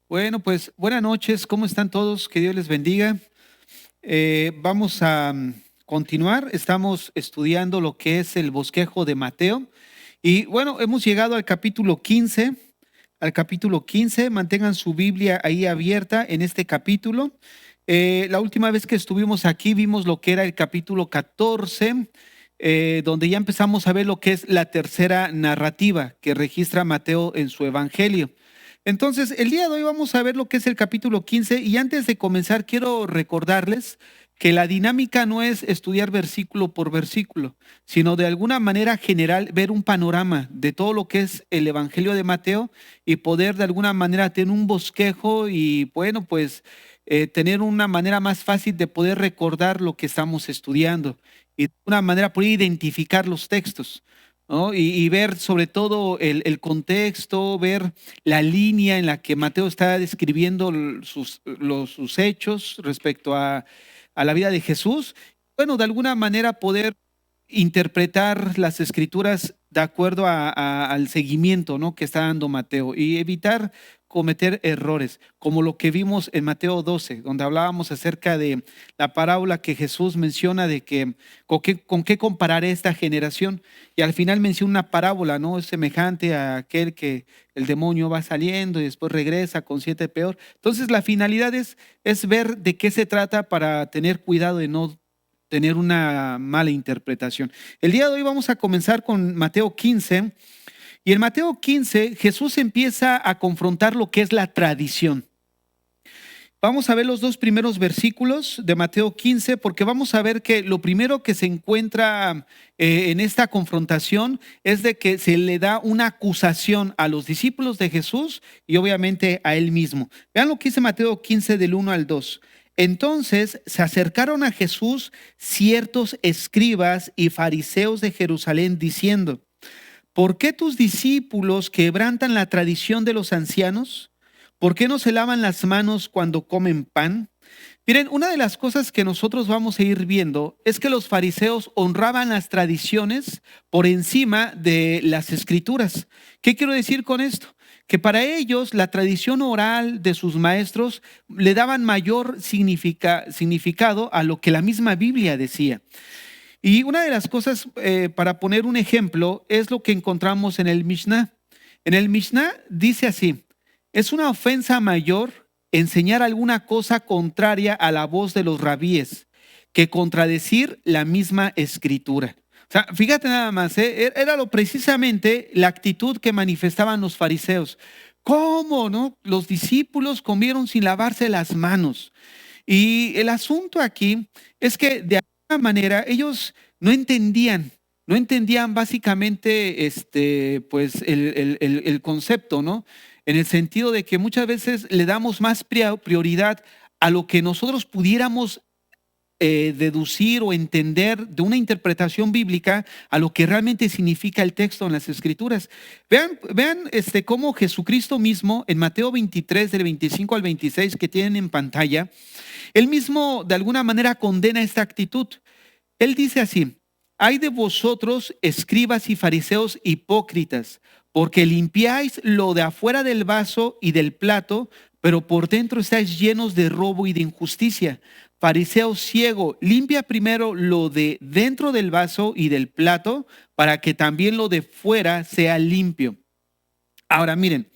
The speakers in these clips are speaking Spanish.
Bueno, pues buenas noches, ¿cómo están todos? Que Dios les bendiga. Vamos a continuar, estamos estudiando lo que es el bosquejo de Mateo y bueno, hemos llegado al capítulo 15, mantengan su Biblia ahí abierta en este capítulo. La última vez que estuvimos aquí vimos lo que era el capítulo 14, donde ya empezamos a ver lo que es la tercera narrativa que registra Mateo en su evangelio. Entonces, el día de hoy vamos a ver lo que es el capítulo 15 y antes de comenzar quiero recordarles que la dinámica no es estudiar versículo por versículo, sino de alguna manera general ver un panorama de todo lo que es el Evangelio de Mateo y poder de alguna manera tener un bosquejo y bueno, pues tener una manera más fácil de poder recordar lo que estamos estudiando y de una manera poder identificar los textos. ¿No? Y ver sobre todo el contexto, ver la línea en la que Mateo está describiendo sus hechos respecto a la vida de Jesús. Bueno, de alguna manera poder interpretar las escrituras de acuerdo al seguimiento, ¿no?, que está dando Mateo y evitar cometer errores, como lo que vimos en Mateo 12, donde hablábamos acerca de la parábola que Jesús menciona de que con qué compararé esta generación. Y al final menciona una parábola, ¿no? Es semejante a aquel que el demonio va saliendo y después regresa con 7 peor. Entonces la finalidad es ver de qué se trata para tener cuidado de no tener una mala interpretación. El día de hoy vamos a comenzar con Mateo 15 y en Mateo 15 Jesús empieza a confrontar lo que es la tradición. Vamos a ver los dos primeros versículos de Mateo 15 porque vamos a ver que lo primero que se encuentra en esta confrontación es de que se le da una acusación a los discípulos de Jesús y obviamente a él mismo. Vean lo que dice Mateo 15 del 1 al 2. Entonces se acercaron a Jesús ciertos escribas y fariseos de Jerusalén diciendo: ¿por qué tus discípulos quebrantan la tradición de los ancianos? ¿Por qué no se lavan las manos cuando comen pan? Miren, una de las cosas que nosotros vamos a ir viendo es que los fariseos honraban las tradiciones por encima de las escrituras. ¿Qué quiero decir con esto? Que para ellos la tradición oral de sus maestros le daban mayor significado a lo que la misma Biblia decía. Y una de las cosas, para poner un ejemplo, es lo que encontramos en el Mishnah. En el Mishnah dice así: es una ofensa mayor enseñar alguna cosa contraria a la voz de los rabíes que contradecir la misma escritura. O sea, fíjate nada más, era precisamente la actitud que manifestaban los fariseos. ¿Cómo, no? Los discípulos comieron sin lavarse las manos. Y el asunto aquí es que de alguna manera ellos no entendían básicamente pues el concepto, ¿no? En el sentido de que muchas veces le damos más prioridad a lo que nosotros pudiéramos deducir o entender de una interpretación bíblica a lo que realmente significa el texto en las escrituras. Vean cómo Jesucristo mismo en Mateo 23 del 25 al 26 que tienen en pantalla, él mismo de alguna manera condena esta actitud. Él dice así: hay de vosotros, escribas y fariseos hipócritas, porque limpiáis lo de afuera del vaso y del plato, pero por dentro estáis llenos de robo y de injusticia. Fariseo ciego, limpia primero lo de dentro del vaso y del plato, para que también lo de fuera sea limpio. Ahora miren,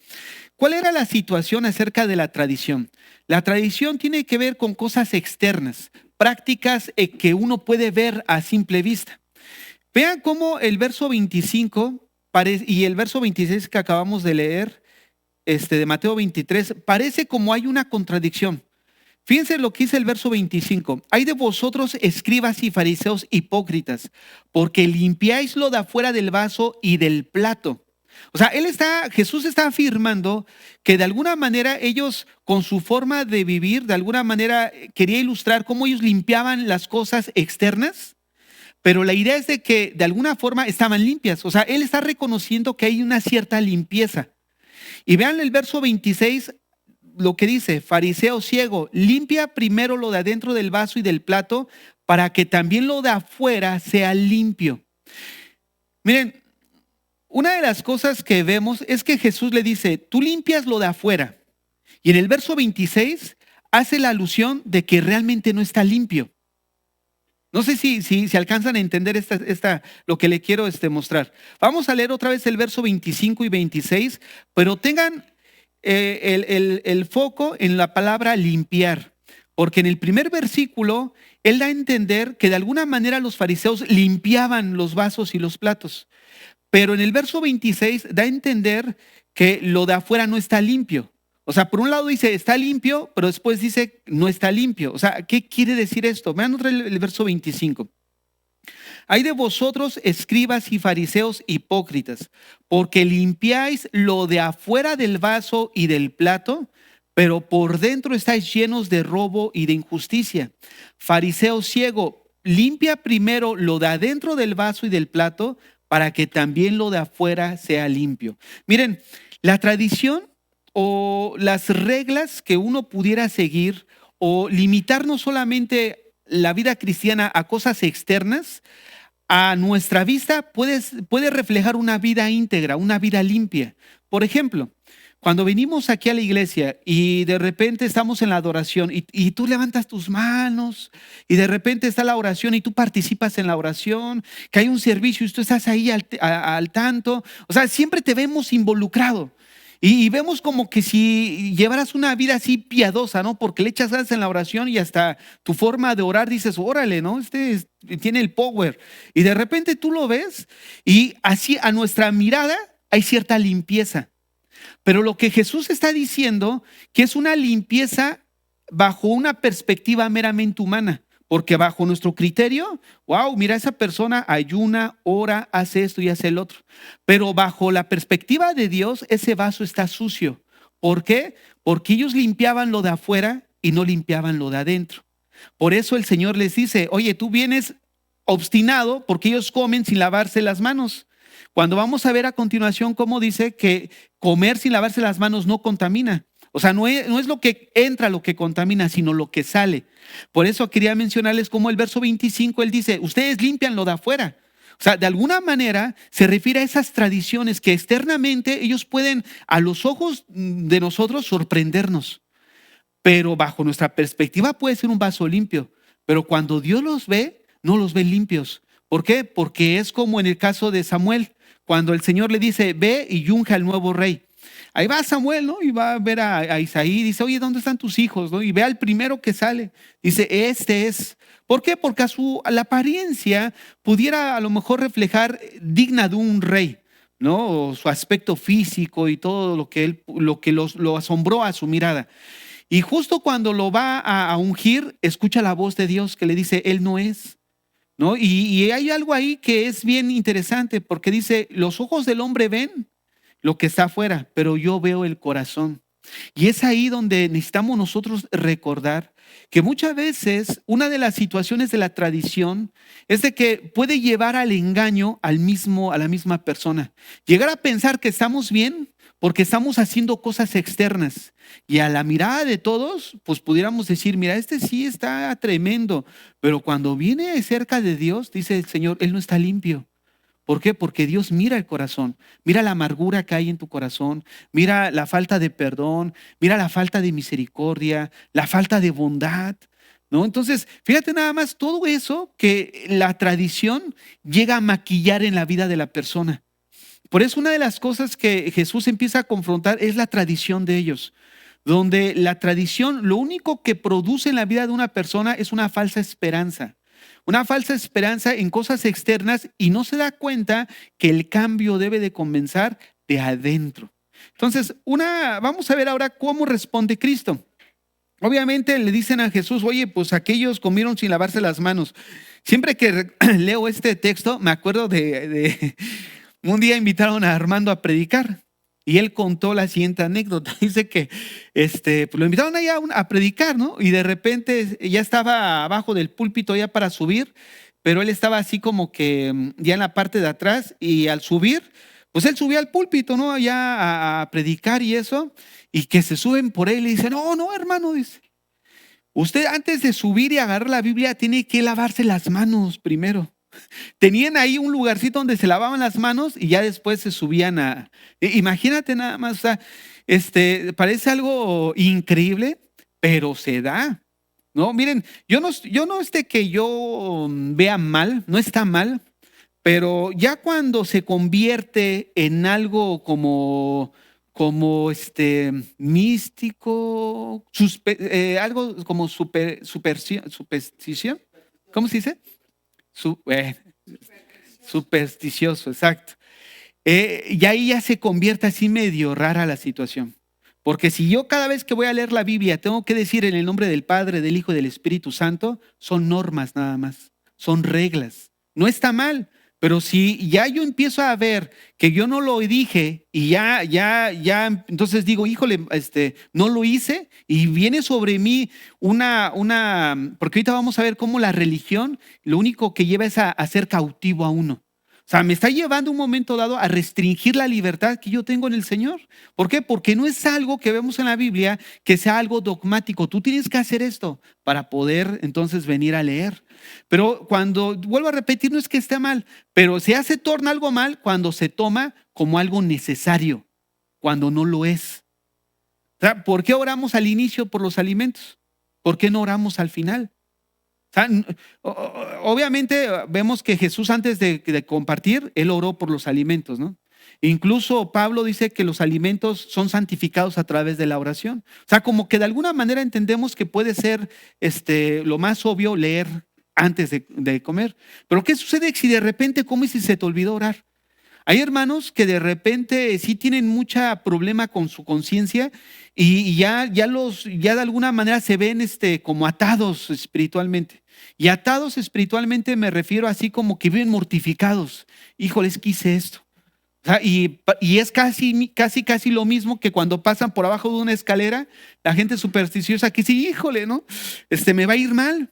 ¿cuál era la situación acerca de la tradición? La tradición tiene que ver con cosas externas, prácticas que uno puede ver a simple vista. Vean cómo el verso 25 y el verso 26 que acabamos de leer, de Mateo 23, parece como hay una contradicción. Fíjense lo que dice el verso 25. Hay de vosotros, escribas y fariseos hipócritas, porque limpiáis lo de afuera del vaso y del plato. O sea, Jesús está afirmando que de alguna manera ellos, con su forma de vivir, de alguna manera quería ilustrar cómo ellos limpiaban las cosas externas, pero la idea es de que de alguna forma estaban limpias. O sea, él está reconociendo que hay una cierta limpieza. Y vean el verso 26, lo que dice: fariseo ciego, limpia primero lo de adentro del vaso y del plato, para que también lo de afuera sea limpio. Miren, una de las cosas que vemos es que Jesús le dice: tú limpias lo de afuera. Y en el verso 26 hace la alusión de que realmente no está limpio. No sé si alcanzan a entender lo que le quiero mostrar. Vamos a leer otra vez el verso 25 y 26, pero tengan el foco en la palabra limpiar, porque en el primer versículo él da a entender que de alguna manera los fariseos limpiaban los vasos y los platos, pero en el verso 26 da a entender que lo de afuera no está limpio. O sea, por un lado dice está limpio, pero después dice no está limpio. O sea, ¿qué quiere decir esto? Vean otra vez el verso 25. Hay de vosotros, escribas y fariseos hipócritas, porque limpiáis lo de afuera del vaso y del plato, pero por dentro estáis llenos de robo y de injusticia. Fariseo ciego, limpia primero lo de adentro del vaso y del plato, para que también lo de afuera sea limpio. Miren, la tradición o las reglas que uno pudiera seguir o limitar no solamente la vida cristiana a cosas externas, a nuestra vista puede reflejar una vida íntegra, una vida limpia. Por ejemplo, cuando venimos aquí a la iglesia y de repente estamos en la adoración y tú levantas tus manos y de repente está la oración y tú participas en la oración, que hay un servicio y tú estás ahí al tanto, o sea, siempre te vemos involucrado. Y vemos como que si llevaras una vida así piadosa, ¿no? Porque le echas ganas en la oración y hasta tu forma de orar dices, órale, ¿no? Tiene el power. Y de repente tú lo ves y así a nuestra mirada hay cierta limpieza. Pero lo que Jesús está diciendo, que es una limpieza bajo una perspectiva meramente humana. Porque bajo nuestro criterio, wow, mira, esa persona ayuna, ora, hace esto y hace el otro. Pero bajo la perspectiva de Dios, ese vaso está sucio. ¿Por qué? Porque ellos limpiaban lo de afuera y no limpiaban lo de adentro. Por eso el Señor les dice, oye, tú vienes obstinado porque ellos comen sin lavarse las manos. Cuando vamos a ver a continuación cómo dice que comer sin lavarse las manos no contamina. O sea, no es lo que entra lo que contamina, sino lo que sale. Por eso quería mencionarles como el verso 25, él dice, ustedes limpian lo de afuera. O sea, de alguna manera se refiere a esas tradiciones que externamente ellos pueden a los ojos de nosotros sorprendernos. Pero bajo nuestra perspectiva puede ser un vaso limpio. Pero cuando Dios los ve, no los ve limpios. ¿Por qué? Porque es como en el caso de Samuel, cuando el Señor le dice, ve y unge al nuevo rey. Ahí va Samuel, ¿no? Y va a ver a Isaí, dice, oye, ¿dónde están tus hijos? ¿No? Y ve al primero que sale. Dice, este es. ¿Por qué? Porque a la apariencia pudiera a lo mejor reflejar digna de un rey, ¿no? O su aspecto físico y todo lo que lo asombró a su mirada. Y justo cuando lo va a ungir, escucha la voz de Dios que le dice, él no es. ¿No? Y hay algo ahí que es bien interesante porque dice, los ojos del hombre ven lo que está afuera, pero yo veo el corazón. Y es ahí donde necesitamos nosotros recordar que muchas veces una de las situaciones de la tradición es de que puede llevar al engaño a la misma persona. Llegar a pensar que estamos bien porque estamos haciendo cosas externas. Y a la mirada de todos, pues pudiéramos decir, mira, este sí está tremendo. Pero cuando viene cerca de Dios, dice el Señor, él no está limpio. ¿Por qué? Porque Dios mira el corazón, mira la amargura que hay en tu corazón, mira la falta de perdón, mira la falta de misericordia, la falta de bondad, ¿no? Entonces, fíjate nada más todo eso que la tradición llega a maquillar en la vida de la persona. Por eso una de las cosas que Jesús empieza a confrontar es la tradición de ellos, donde la tradición lo único que produce en la vida de una persona es una falsa esperanza. Una falsa esperanza en cosas externas y no se da cuenta que el cambio debe de comenzar de adentro. Entonces, vamos a ver ahora cómo responde Cristo. Obviamente le dicen a Jesús, oye, pues aquellos comieron sin lavarse las manos. Siempre que leo este texto, me acuerdo de un día invitaron a Armando a predicar. Y él contó la siguiente anécdota. Dice que pues lo invitaron allá a predicar, ¿no? Y de repente ya estaba abajo del púlpito ya para subir, pero él estaba así como que ya en la parte de atrás y al subir, pues él subía al púlpito, ¿no? Allá a predicar y eso, y que se suben por él y dice, no, hermano, dice, usted antes de subir y agarrar la Biblia tiene que lavarse las manos primero. Tenían ahí un lugarcito donde se lavaban las manos y ya después se subían imagínate nada más, o sea, Parece algo increíble, pero se da. No, miren, yo no es de que yo vea mal, no está mal, pero ya cuando se convierte en algo como místico, algo como superstición, ¿cómo se dice? Su- eh, Supersticioso, exacto. Y ahí ya se convierte así medio rara la situación. Porque si yo cada vez que voy a leer la Biblia tengo que decir en el nombre del Padre, del Hijo y del Espíritu Santo, son normas nada más, son reglas. No está mal, pero si ya yo empiezo a ver que yo no lo dije y entonces digo, híjole, no lo hice y viene sobre mí porque ahorita vamos a ver cómo la religión lo único que lleva es a ser cautivo a uno. O sea, me está llevando un momento dado a restringir la libertad que yo tengo en el Señor. ¿Por qué? Porque no es algo que vemos en la Biblia que sea algo dogmático. Tú tienes que hacer esto para poder entonces venir a leer. Pero cuando, vuelvo a repetir, no es que esté mal, pero se torna algo mal cuando se toma como algo necesario, cuando no lo es. O sea, ¿por qué oramos al inicio por los alimentos? ¿Por qué no oramos al final? O sea, obviamente vemos que Jesús antes de compartir, él oró por los alimentos, ¿no? Incluso Pablo dice que los alimentos son santificados a través de la oración. O sea, como que de alguna manera entendemos que puede ser lo más obvio leer antes de comer. Pero ¿qué sucede si de repente comes y se te olvidó orar? Hay hermanos que de repente sí tienen mucha problema con su conciencia y ya de alguna manera se ven como atados espiritualmente. Y atados espiritualmente me refiero así como que viven mortificados. Híjoles, ¿qué hice esto? O sea, y es casi lo mismo que cuando pasan por abajo de una escalera, la gente supersticiosa que dice, híjole, ¿no? Me va a ir mal.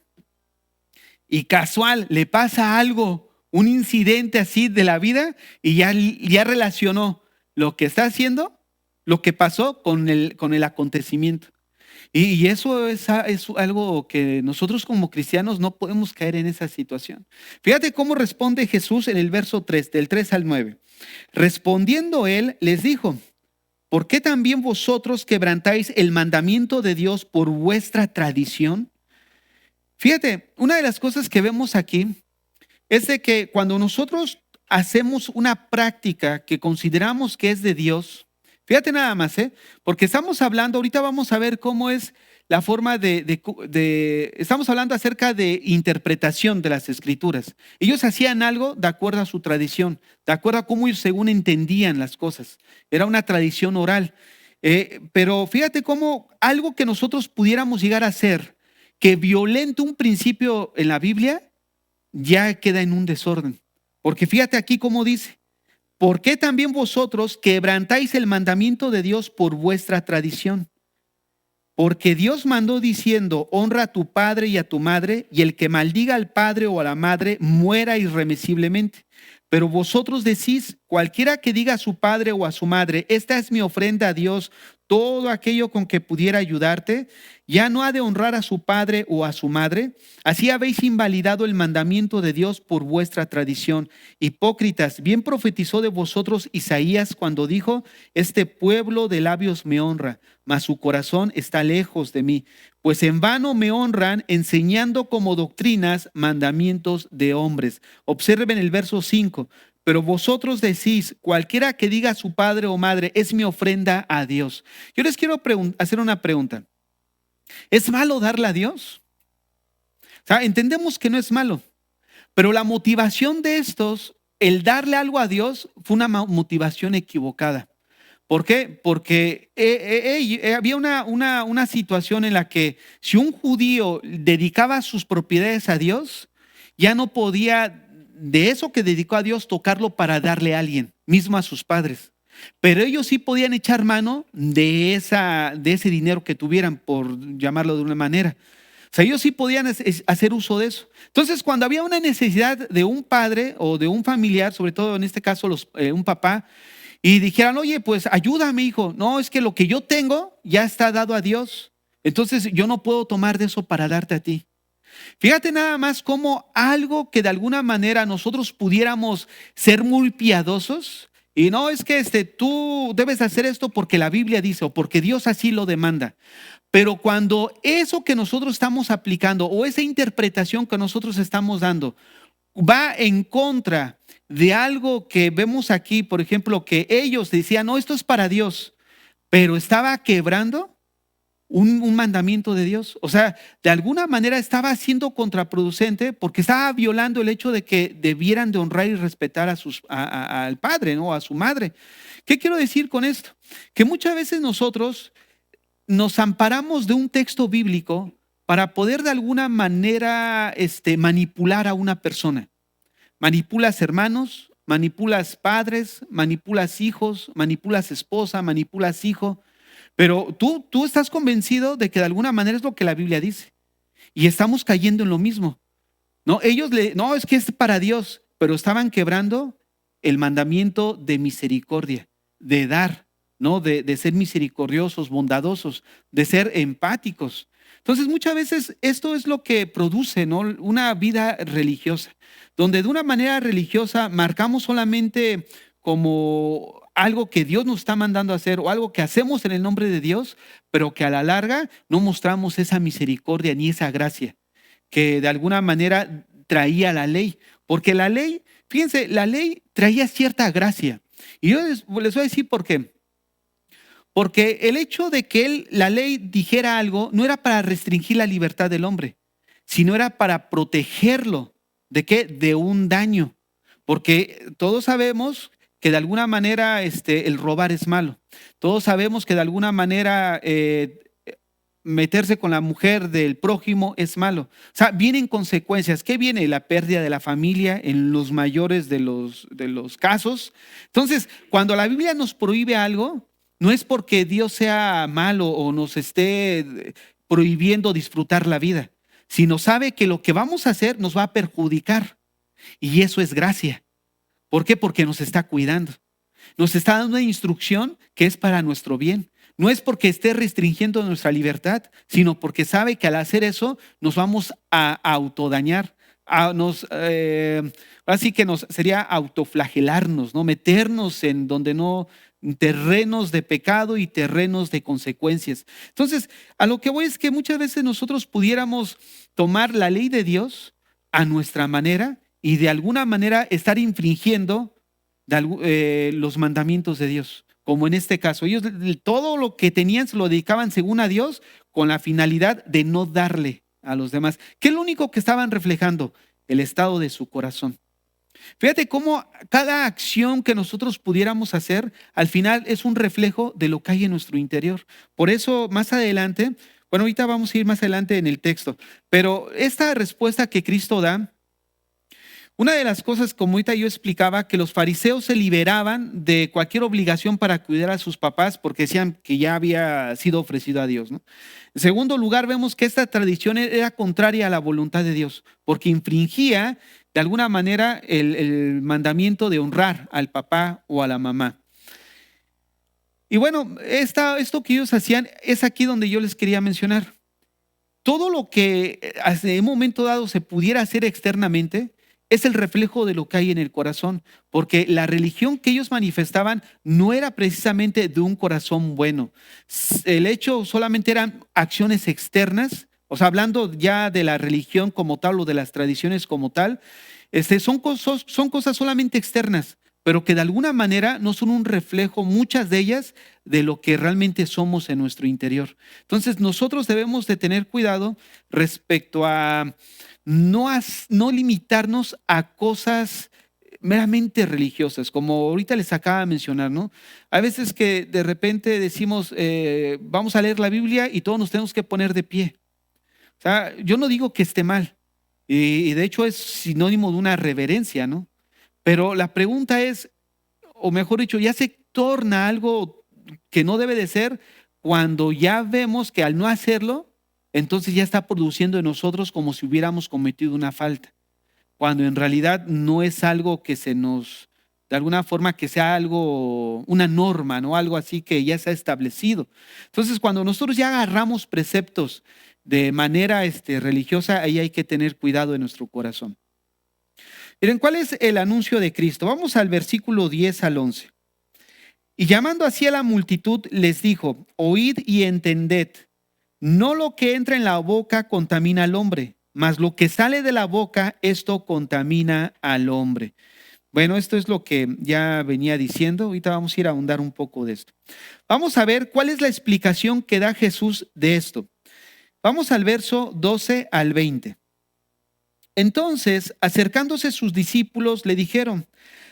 Y casual, le pasa algo, un incidente así de la vida y ya relacionó lo que está haciendo, lo que pasó con el acontecimiento. Y eso es algo que nosotros como cristianos no podemos caer en esa situación. Fíjate cómo responde Jesús en el verso 3, del 3 al 9. Respondiendo él, les dijo, ¿por qué también vosotros quebrantáis el mandamiento de Dios por vuestra tradición? Fíjate, una de las cosas que vemos aquí es de que cuando nosotros hacemos una práctica que consideramos que es de Dios, fíjate nada más, porque estamos hablando, ahorita vamos a ver cómo es la forma estamos hablando acerca de interpretación de las escrituras. Ellos hacían algo de acuerdo a su tradición, de acuerdo a cómo ellos según entendían las cosas. Era una tradición oral. Pero fíjate cómo algo que nosotros pudiéramos llegar a hacer que violente un principio en la Biblia, ya queda en un desorden. Porque fíjate aquí cómo dice, ¿por qué también vosotros quebrantáis el mandamiento de Dios por vuestra tradición? Porque Dios mandó diciendo, honra a tu padre y a tu madre, y el que maldiga al padre o a la madre muera irremisiblemente. Pero vosotros decís, cualquiera que diga a su padre o a su madre, esta es mi ofrenda a Dios, todo aquello con que pudiera ayudarte, ya no ha de honrar a su padre o a su madre. Así habéis invalidado el mandamiento de Dios por vuestra tradición. Hipócritas, bien profetizó de vosotros Isaías cuando dijo, este pueblo de labios me honra, mas su corazón está lejos de mí. Pues en vano me honran enseñando como doctrinas mandamientos de hombres. Observen el verso 5. Pero vosotros decís, cualquiera que diga a su padre o madre, es mi ofrenda a Dios. Yo les quiero hacer una pregunta. ¿Es malo darle a Dios? O sea, entendemos que no es malo, pero la motivación de estos, el darle algo a Dios, fue una motivación equivocada. ¿Por qué? Porque había una situación en la que si un judío dedicaba sus propiedades a Dios, ya no podía de eso que dedicó a Dios tocarlo para darle a alguien, mismo a sus padres. Pero ellos sí podían echar mano de ese dinero que tuvieran, por llamarlo de una manera. O sea, ellos sí podían hacer uso de eso. Entonces, cuando había una necesidad de un padre o de un familiar, sobre todo en este caso un papá, y dijeran, oye, pues ayúdame, hijo. No, es que lo que yo tengo ya está dado a Dios. Entonces yo no puedo tomar de eso para darte a ti. Fíjate nada más como algo que de alguna manera nosotros pudiéramos ser muy piadosos, Y no es que tú debes hacer esto porque la Biblia dice o porque Dios así lo demanda. Pero cuando eso que nosotros estamos aplicando o esa interpretación que nosotros estamos dando va en contra de algo que vemos aquí, por ejemplo, que ellos decían, no, esto es para Dios, pero estaba quebrando un mandamiento de Dios. O sea, de alguna manera estaba siendo contraproducente porque estaba violando el hecho de que debieran de honrar y respetar al padre, ¿no? A su madre. ¿Qué quiero decir con esto? Que muchas veces nosotros nos amparamos de un texto bíblico para poder de alguna manera manipular a una persona. Manipulas hermanos, manipulas padres, manipulas hijos, manipulas esposa, manipulas hijo, pero tú estás convencido de que de alguna manera es lo que la Biblia dice. Y estamos cayendo en lo mismo. No, no, es que es para Dios, pero estaban quebrando el mandamiento de misericordia, de dar, ¿no? De ser misericordiosos, bondadosos, de ser empáticos. Entonces, muchas veces esto es lo que produce, ¿no? Una vida religiosa, donde de una manera religiosa marcamos solamente como algo que Dios nos está mandando a hacer o algo que hacemos en el nombre de Dios, pero que a la larga no mostramos esa misericordia ni esa gracia que de alguna manera traía la ley. Porque la ley, fíjense, la ley traía cierta gracia. Y yo les voy a decir por qué. Porque el hecho de que la ley dijera algo no era para restringir la libertad del hombre, sino era para protegerlo. ¿De qué? De un daño. Porque todos sabemos que de alguna manera el robar es malo. Todos sabemos que de alguna manera meterse con la mujer del prójimo es malo. O sea, vienen consecuencias. ¿Qué viene? La pérdida de la familia en los mayores de los casos. Entonces, cuando la Biblia nos prohíbe algo, no es porque Dios sea malo o nos esté prohibiendo disfrutar la vida, sino sabe que lo que vamos a hacer nos va a perjudicar. Y eso es gracia. ¿Por qué? Porque nos está cuidando. Nos está dando una instrucción que es para nuestro bien. No es porque esté restringiendo nuestra libertad, sino porque sabe que al hacer eso nos vamos a autodañar. Así que sería autoflagelarnos, ¿no? Meternos en donde no, terrenos de pecado y terrenos de consecuencias. Entonces, a lo que voy es que muchas veces nosotros pudiéramos tomar la ley de Dios a nuestra manera y de alguna manera estar infringiendo los mandamientos de Dios. Como en este caso, ellos todo lo que tenían se lo dedicaban según a Dios con la finalidad de no darle a los demás. ¿Qué es lo único que estaban reflejando? El estado de su corazón. Fíjate cómo cada acción que nosotros pudiéramos hacer al final es un reflejo de lo que hay en nuestro interior. Por eso más adelante, bueno, ahorita vamos a ir más adelante en el texto, pero esta respuesta que Cristo da, una de las cosas, como ahorita yo explicaba, que los fariseos se liberaban de cualquier obligación para cuidar a sus papás porque decían que ya había sido ofrecido a Dios, ¿no? En segundo lugar, vemos que esta tradición era contraria a la voluntad de Dios porque infringía de alguna manera el mandamiento de honrar al papá o a la mamá. Y bueno, esto que ellos hacían es aquí donde yo les quería mencionar. Todo lo que en un momento dado se pudiera hacer externamente es el reflejo de lo que hay en el corazón, porque la religión que ellos manifestaban no era precisamente de un corazón bueno. El hecho solamente eran acciones externas, o sea, hablando ya de la religión como tal o de las tradiciones como tal, son cosas solamente externas, pero que de alguna manera no son un reflejo, muchas de ellas, de lo que realmente somos en nuestro interior. Entonces, nosotros debemos de tener cuidado respecto a no limitarnos a cosas meramente religiosas, como ahorita les acaba de mencionar, ¿no? Hay veces que de repente decimos, vamos a leer la Biblia y todos nos tenemos que poner de pie. O sea, yo no digo que esté mal, y de hecho es sinónimo de una reverencia, ¿no? Pero la pregunta es, o mejor dicho, ya se torna algo que no debe de ser cuando ya vemos que al no hacerlo, entonces ya está produciendo en nosotros como si hubiéramos cometido una falta, cuando en realidad no es algo que se nos, de alguna forma que sea algo, una norma, ¿no? Algo así que ya se ha establecido. Entonces, cuando nosotros ya agarramos preceptos de manera religiosa, ahí hay que tener cuidado en nuestro corazón. Miren, ¿cuál es el anuncio de Cristo? Vamos al versículo 10 al 11. Y llamando así a la multitud, les dijo: oíd y entended, no lo que entra en la boca contamina al hombre, mas lo que sale de la boca, esto contamina al hombre. Bueno, esto es lo que ya venía diciendo. Ahorita vamos a ir a ahondar un poco de esto. Vamos a ver cuál es la explicación que da Jesús de esto. Vamos al verso 12 al 20. Entonces, acercándose sus discípulos, le dijeron: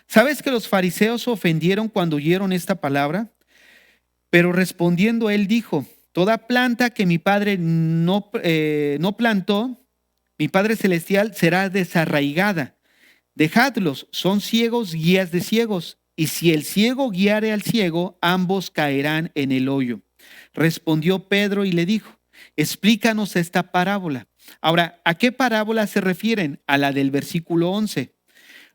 ¿sabes que los fariseos se ofendieron cuando oyeron esta palabra? Pero respondiendo él dijo: toda planta que mi Padre no plantó, mi Padre Celestial, será desarraigada. Dejadlos, son ciegos, guías de ciegos. Y si el ciego guiare al ciego, ambos caerán en el hoyo. Respondió Pedro y le dijo: explícanos esta parábola. Ahora, ¿a qué parábola se refieren? A la del versículo 11.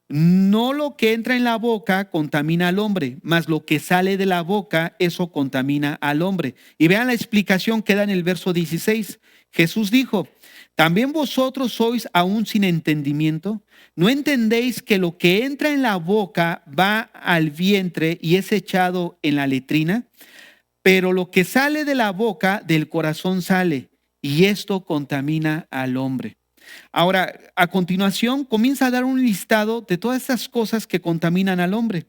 No lo que entra en la boca contamina al hombre, mas lo que sale de la boca, eso contamina al hombre. Y vean la explicación que da en el verso 16. Jesús dijo: ¿también vosotros sois aún sin entendimiento? ¿No entendéis que lo que entra en la boca va al vientre y es echado en la letrina? Pero lo que sale de la boca, del corazón sale, y esto contamina al hombre. Ahora, a continuación, comienza a dar un listado de todas estas cosas que contaminan al hombre.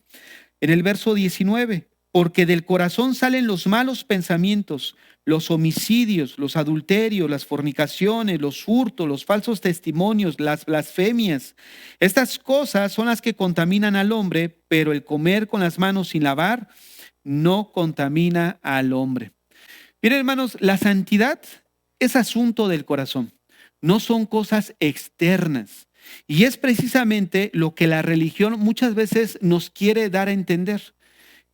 En el verso 19, porque del corazón salen los malos pensamientos, los homicidios, los adulterios, las fornicaciones, los hurtos, los falsos testimonios, las blasfemias. Estas cosas son las que contaminan al hombre, pero el comer con las manos sin lavar no contamina al hombre. Miren, hermanos, la santidad es asunto del corazón, no son cosas externas. Y es precisamente lo que la religión muchas veces nos quiere dar a entender,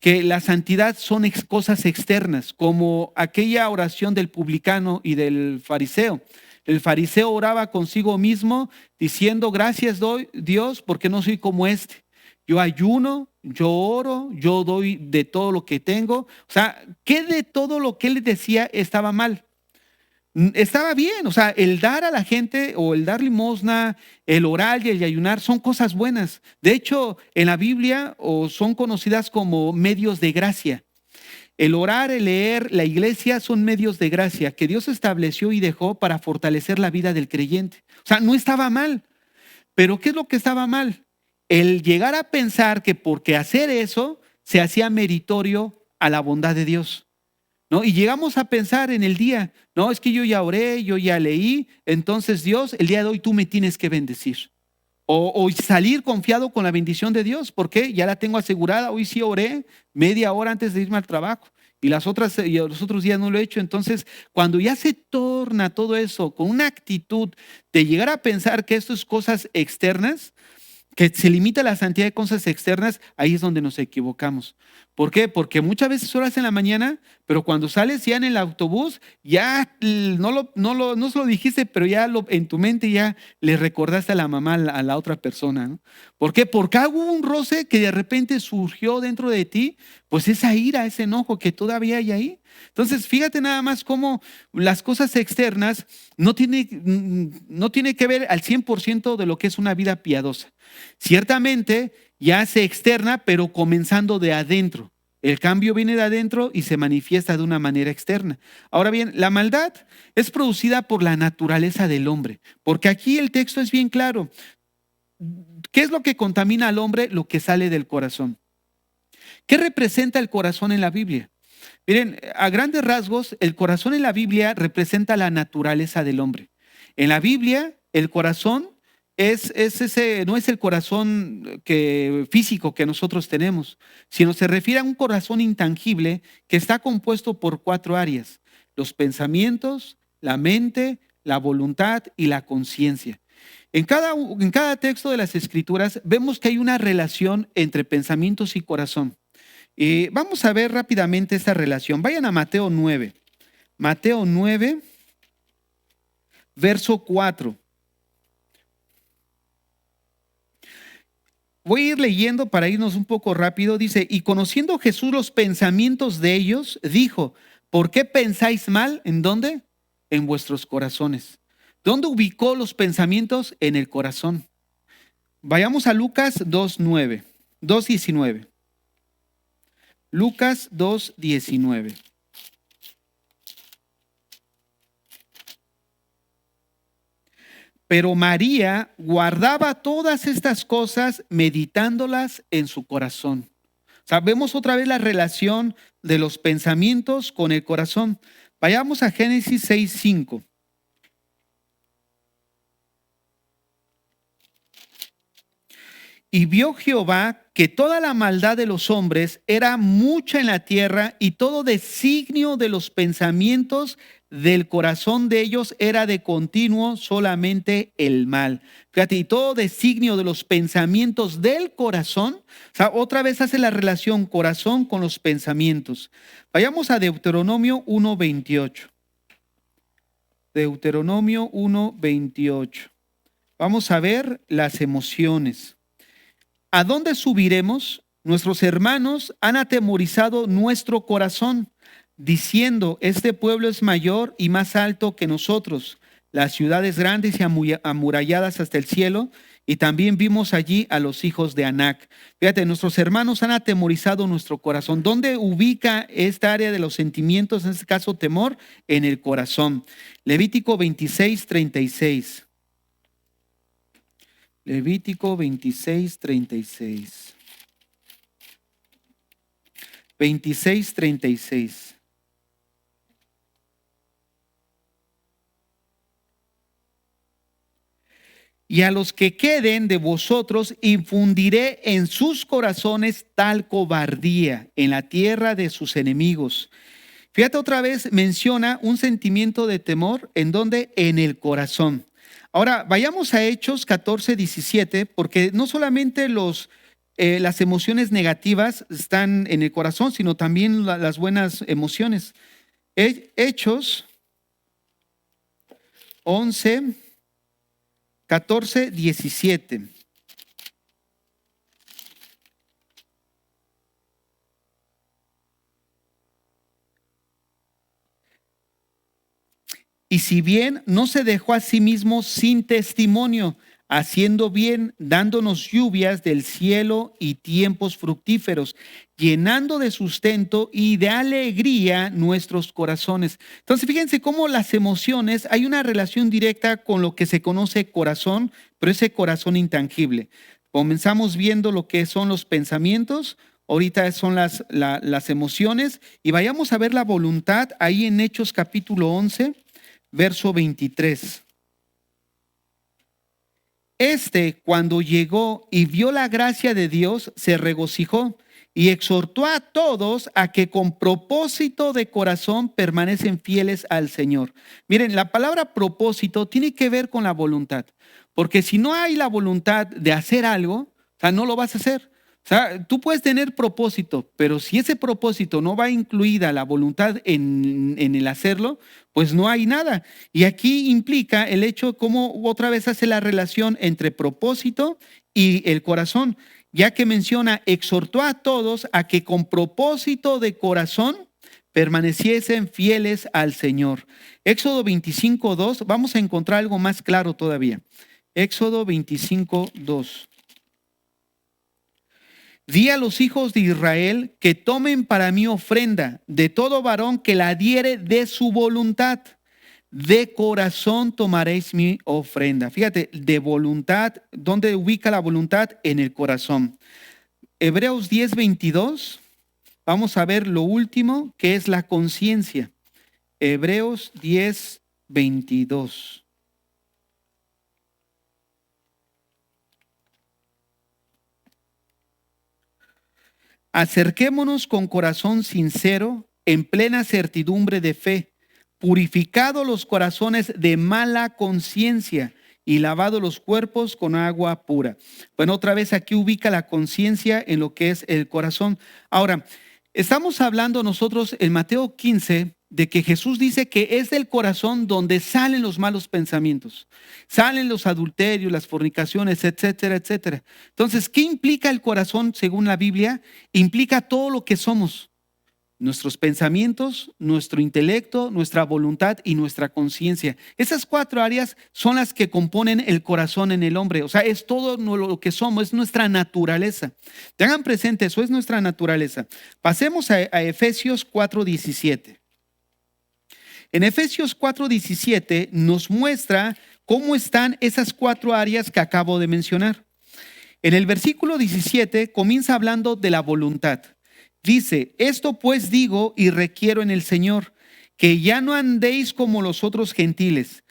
que la santidad son cosas externas, como aquella oración del publicano y del fariseo. El fariseo oraba consigo mismo diciendo: gracias doy, Dios, porque no soy como este. Yo ayuno, yo oro, yo doy de todo lo que tengo. O sea, ¿qué de todo lo que él decía estaba mal? Estaba bien, o sea, el dar a la gente o el dar limosna, el orar y el ayunar son cosas buenas. De hecho, en la Biblia son conocidas como medios de gracia. El orar, el leer, la iglesia son medios de gracia que Dios estableció y dejó para fortalecer la vida del creyente. O sea, no estaba mal. Pero ¿qué es lo que estaba mal? El llegar a pensar que porque hacer eso se hacía meritorio a la bondad de Dios. ¿No? Y llegamos a pensar en el día: no, es que yo ya oré, yo ya leí, entonces Dios, el día de hoy tú me tienes que bendecir. O salir confiado con la bendición de Dios, porque ya la tengo asegurada. Hoy sí oré media hora antes de irme al trabajo y los otros días no lo he hecho. Entonces, cuando ya se torna todo eso con una actitud de llegar a pensar que esto es cosas externas, que se limita la santidad de cosas externas, ahí es donde nos equivocamos. ¿Por qué? Porque muchas veces oras en la mañana, pero cuando sales ya en el autobús, ya no se lo dijiste, pero ya en tu mente ya le recordaste a la mamá, a la otra persona, ¿no? ¿Por qué? Porque hubo un roce que de repente surgió dentro de ti, pues esa ira, ese enojo que todavía hay ahí. Entonces, fíjate nada más cómo las cosas externas no tiene que ver al 100% de lo que es una vida piadosa. Ciertamente ya se externa, pero comenzando de adentro. El cambio viene de adentro y se manifiesta de una manera externa. Ahora bien, la maldad es producida por la naturaleza del hombre, porque aquí el texto es bien claro. ¿Qué es lo que contamina al hombre? Lo que sale del corazón. ¿Qué representa el corazón en la Biblia? Miren, a grandes rasgos, el corazón en la Biblia representa la naturaleza del hombre. En la Biblia, el corazón no es el corazón físico que nosotros tenemos, sino se refiere a un corazón intangible que está compuesto por 4 áreas: los pensamientos, la mente, la voluntad y la conciencia. En cada texto de las Escrituras vemos que hay una relación entre pensamientos y corazón. Vamos a ver rápidamente esta relación. Vayan a Mateo 9. Mateo 9, verso 4. Voy a ir leyendo para irnos un poco rápido. Dice: y conociendo Jesús los pensamientos de ellos, dijo: ¿por qué pensáis mal? ¿En dónde? En vuestros corazones. ¿Dónde ubicó los pensamientos? En el corazón. Vayamos a Lucas 2:19. Lucas 2:19. Pero María guardaba todas estas cosas meditándolas en su corazón. Sabemos otra vez la relación de los pensamientos con el corazón. Vayamos a Génesis 6:5. Y vio Jehová que toda la maldad de los hombres era mucha en la tierra y todo designio de los pensamientos del corazón de ellos era de continuo solamente el mal. Fíjate, y todo designio de los pensamientos del corazón, o sea, otra vez hace la relación corazón con los pensamientos. Vayamos a Deuteronomio 1:28. Deuteronomio 1:28. Vamos a ver las emociones. ¿A dónde subiremos? Nuestros hermanos han atemorizado nuestro corazón, diciendo, este pueblo es mayor y más alto que nosotros, las ciudades grandes y amuralladas hasta el cielo, y también vimos allí a los hijos de Anac. Fíjate, nuestros hermanos han atemorizado nuestro corazón. ¿Dónde ubica esta área de los sentimientos, en este caso temor? En el corazón. Levítico 26:36. Levítico 26:36. 26:36. Y a los que queden de vosotros infundiré en sus corazones tal cobardía en la tierra de sus enemigos. Fíjate, otra vez menciona un sentimiento de temor, ¿en dónde? En el corazón. Ahora, vayamos a Hechos 14:17, porque no solamente las emociones negativas están en el corazón, sino también las buenas emociones. Hechos 11, 14, 17. Y si bien no se dejó a sí mismo sin testimonio, haciendo bien, dándonos lluvias del cielo y tiempos fructíferos, llenando de sustento y de alegría nuestros corazones. Entonces, fíjense cómo las emociones, hay una relación directa con lo que se conoce corazón, pero ese corazón intangible. Comenzamos viendo lo que son los pensamientos, ahorita son las emociones, y vayamos a ver la voluntad ahí en Hechos capítulo 11. Verso 23. Cuando llegó y vio la gracia de Dios, se regocijó y exhortó a todos a que con propósito de corazón permanecen fieles al Señor. Miren, la palabra propósito tiene que ver con la voluntad, porque si no hay la voluntad de hacer algo, o sea, no lo vas a hacer. O sea, tú puedes tener propósito, pero si ese propósito no va incluida la voluntad en el hacerlo, pues no hay nada. Y aquí implica el hecho cómo otra vez hace la relación entre propósito y el corazón, ya que menciona, exhortó a todos a que con propósito de corazón permaneciesen fieles al Señor. Éxodo 25:2, vamos a encontrar algo más claro todavía. Éxodo 25:2. Di a los hijos de Israel que tomen para mí ofrenda de todo varón que la diere de su voluntad. De corazón tomaréis mi ofrenda. Fíjate, de voluntad, ¿dónde ubica la voluntad? En el corazón. Hebreos 10:22, vamos a ver lo último, que es la conciencia. Hebreos 10:22. Acerquémonos con corazón sincero, en plena certidumbre de fe, purificado los corazones de mala conciencia y lavado los cuerpos con agua pura. Bueno, otra vez aquí ubica la conciencia en lo que es el corazón. Ahora, estamos hablando nosotros en Mateo 15 de que Jesús dice que es del corazón donde salen los malos pensamientos, salen los adulterios, las fornicaciones, etcétera, etcétera. Entonces, ¿qué implica el corazón según la Biblia? Implica todo lo que somos. nuestros pensamientos, nuestro intelecto, nuestra voluntad y nuestra conciencia. Esas 4 áreas son las que componen el corazón en el hombre. O sea, es todo lo que somos, es nuestra naturaleza. Tengan presente, eso es nuestra naturaleza. Pasemos a Efesios 4:17. En Efesios 4:17 nos muestra cómo están esas 4 áreas que acabo de mencionar. En el versículo 17 comienza hablando de la voluntad. Dice, esto pues digo y requiero en el Señor, que ya no andéis como los otros gentiles,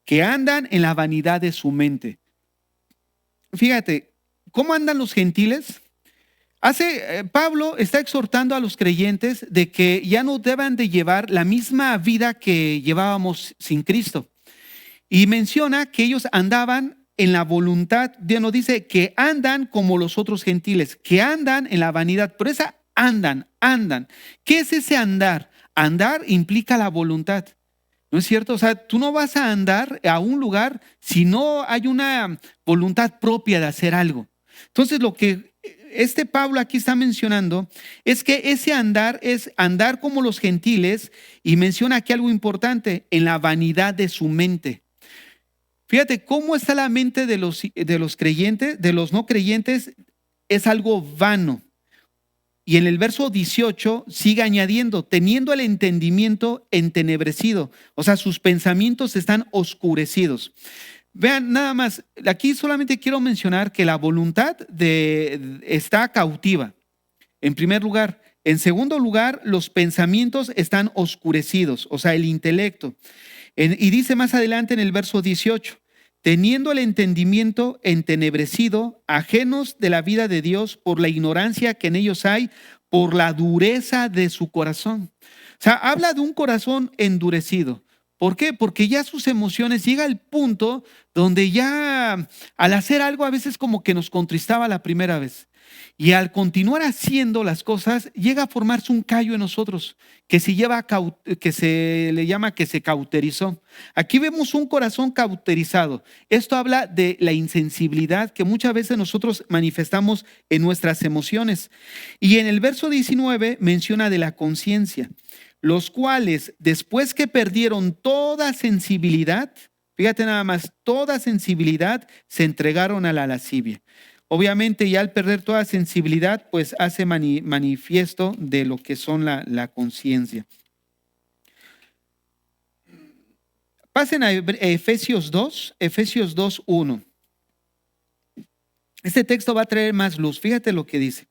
que andan en la vanidad de su mente. Fíjate, ¿cómo andan los gentiles? Pablo está exhortando a los creyentes de que ya no deban de llevar la misma vida que llevábamos sin Cristo. Y menciona que ellos andaban en la voluntad. Dios nos dice que andan como los otros gentiles, que andan en la vanidad, pero esa andan. ¿Qué es ese andar? Andar implica la voluntad. ¿No es cierto? O sea, tú no vas a andar a un lugar si no hay una voluntad propia de hacer algo. Entonces, lo que Pablo aquí está mencionando es que ese andar es andar como los gentiles, y menciona aquí algo importante, en la vanidad de su mente. Fíjate cómo está la mente de los creyentes, de los no creyentes, es algo vano. Y en el verso 18 sigue añadiendo, teniendo el entendimiento entenebrecido. O sea, sus pensamientos están oscurecidos. Vean nada más, aquí solamente quiero mencionar que la voluntad está cautiva, en primer lugar. En segundo lugar, los pensamientos están oscurecidos, o sea, el intelecto. Y dice más adelante en el verso 18, teniendo el entendimiento entenebrecido, ajenos de la vida de Dios por la ignorancia que en ellos hay, por la dureza de su corazón. O sea, habla de un corazón endurecido. ¿Por qué? Porque ya sus emociones llega al punto donde ya al hacer algo a veces como que nos contristaba la primera vez. Y al continuar haciendo las cosas, llega a formarse un callo en nosotros que se le llama que se cauterizó. Aquí vemos un corazón cauterizado. Esto habla de la insensibilidad que muchas veces nosotros manifestamos en nuestras emociones. Y en el verso 19 menciona de la conciencia, los cuales después que perdieron toda sensibilidad, fíjate nada más, toda sensibilidad, se entregaron a la lascivia. Obviamente ya al perder toda sensibilidad, pues hace manifiesto de lo que son la conciencia. Pasen a Efesios 2:1. Este texto va a traer más luz. Fíjate lo que dice.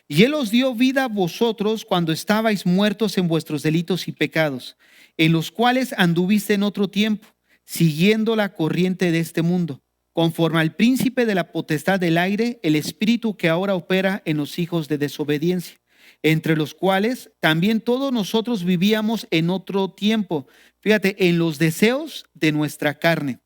Y Él os dio vida a vosotros cuando estabais muertos en vuestros delitos y pecados, en los cuales anduviste en otro tiempo, siguiendo la corriente de este mundo, conforme al príncipe de la potestad del aire, el espíritu que ahora opera en los hijos de desobediencia, entre los cuales también todos nosotros vivíamos en otro tiempo, fíjate, en los deseos de nuestra carne,